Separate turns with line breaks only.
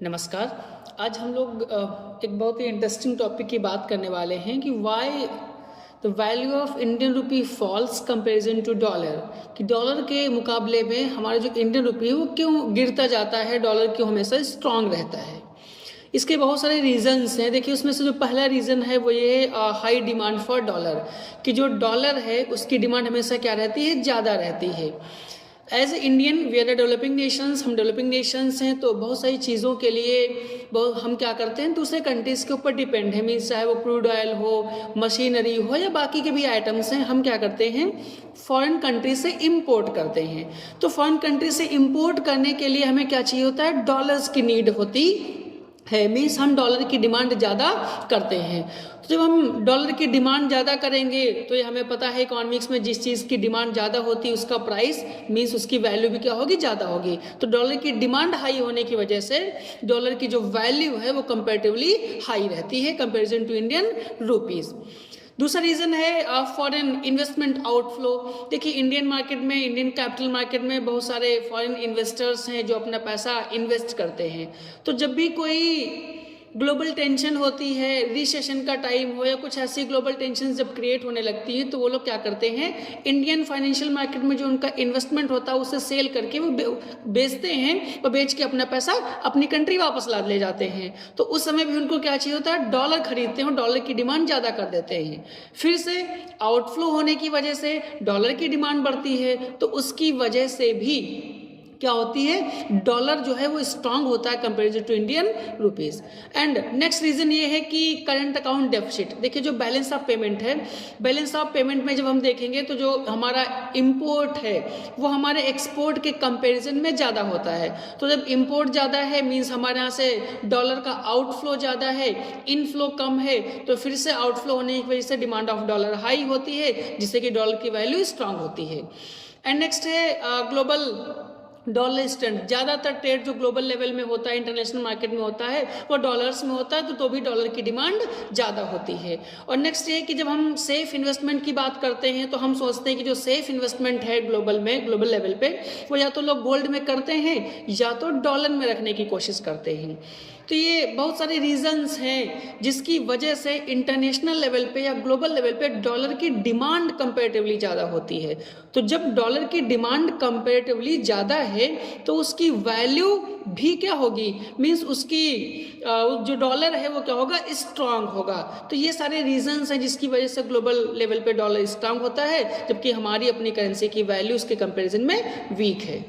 नमस्कार। आज हम लोग एक बहुत ही इंटरेस्टिंग टॉपिक की बात करने वाले हैं कि why the value of Indian rupee falls comparison to dollar, कि डॉलर के मुकाबले में हमारा जो इंडियन रुपी है वो क्यों गिरता जाता है, डॉलर क्यों हमेशा स्ट्रांग रहता है। इसके बहुत सारे रीजंस हैं। देखिए, उसमें से जो पहला रीज़न है वो ये है हाई डिमांड फॉर डॉलर, कि जो डॉलर है उसकी डिमांड हमेशा क्या रहती है, ज़्यादा रहती है। As a Indian we are developing nations, हम डेवलपिंग नेशंस हैं, तो बहुत सारी चीज़ों के लिए बहुत हम क्या करते हैं, दूसरे कंट्रीज़ के ऊपर डिपेंड है। मीन्स चाहे वो क्रूड ऑयल हो, मशीनरी हो या बाकी के भी आइटम्स हैं, हम क्या करते हैं, फॉरेन कंट्री से इंपोर्ट करते हैं। तो फॉरेन कंट्री से इंपोर्ट करने के लिए हमें क्या चाहिए होता है, डॉलर्स की नीड होती है। मीन्स हम डॉलर की डिमांड ज़्यादा करते हैं। तो जब हम डॉलर की डिमांड ज़्यादा करेंगे तो ये हमें पता है इकोनॉमिक्स में जिस चीज़ की डिमांड ज़्यादा होती है उसका प्राइस मीन्स उसकी वैल्यू भी क्या होगी, ज़्यादा होगी। तो डॉलर की डिमांड हाई होने की वजह से डॉलर की जो वैल्यू है वो कंपेरेटिवली हाई रहती है कंपेरिजन टू इंडियन रुपीज़। दूसरा रीज़न है फॉरेन इन्वेस्टमेंट आउटफ्लो। देखिए, इंडियन मार्केट में, इंडियन कैपिटल मार्केट में बहुत सारे फॉरेन इन्वेस्टर्स हैं जो अपना पैसा इन्वेस्ट करते हैं। तो जब भी कोई ग्लोबल टेंशन होती है, रिसेशन का टाइम हो या कुछ ऐसी ग्लोबल टेंशन जब क्रिएट होने लगती है तो वो लोग क्या करते हैं, इंडियन फाइनेंशियल मार्केट में जो उनका इन्वेस्टमेंट होता है उसे सेल करके वो बेचते हैं और बेच के अपना पैसा अपनी कंट्री वापस ला ले जाते हैं। तो उस समय भी उनको क्या चाहिए होता है, डॉलर खरीदते हैं और डॉलर की डिमांड ज़्यादा कर देते हैं। फिर से आउटफ्लो होने की वजह से डॉलर की डिमांड बढ़ती है, तो उसकी वजह से भी क्या होती है, डॉलर जो है वो स्ट्रांग होता है comparison to Indian rupees. And next reason ये है कि करंट अकाउंट डेफिसिट। देखिए, जो बैलेंस ऑफ पेमेंट है, बैलेंस ऑफ पेमेंट में जब हम देखेंगे तो जो हमारा इंपोर्ट है वो हमारे एक्सपोर्ट के कंपेरिजन में ज़्यादा होता है। तो जब इंपोर्ट ज़्यादा है मीन्स हमारे यहाँ से डॉलर का आउटफ्लो ज़्यादा है, इनफ्लो कम है, तो फिर से आउटफ्लो होने की वजह से डिमांड ऑफ डॉलर हाई होती है, जिससे कि डॉलर की वैल्यू स्ट्रांग होती है। एंड नेक्स्ट है ग्लोबल डॉलर स्ट्रेंथ। ज़्यादातर ट्रेड जो ग्लोबल लेवल में होता है, इंटरनेशनल मार्केट में होता है, वो डॉलर्स में होता है, तो भी डॉलर की डिमांड ज़्यादा होती है। और नेक्स्ट ये कि जब हम सेफ इन्वेस्टमेंट की बात करते हैं तो हम सोचते हैं कि जो सेफ इन्वेस्टमेंट है ग्लोबल लेवल पे, वो या तो लोग गोल्ड में करते हैं या तो डॉलर में रखने की कोशिश करते हैं। तो ये बहुत सारे रीजंस हैं जिसकी वजह से इंटरनेशनल लेवल पे या ग्लोबल लेवल पे डॉलर की डिमांड कंपैरेटिवली ज़्यादा होती है। तो जब डॉलर की डिमांड कंपैरेटिवली ज़्यादा है तो उसकी वैल्यू भी क्या होगी, मीन्स उसकी जो डॉलर है वो क्या होगा, स्ट्रांग होगा। तो ये सारे रीजंस हैं जिसकी वजह से ग्लोबल लेवल पे डॉलर स्ट्रांग होता है, जबकि हमारी अपनी करेंसी की वैल्यू उसके कंपेरिजन में वीक है।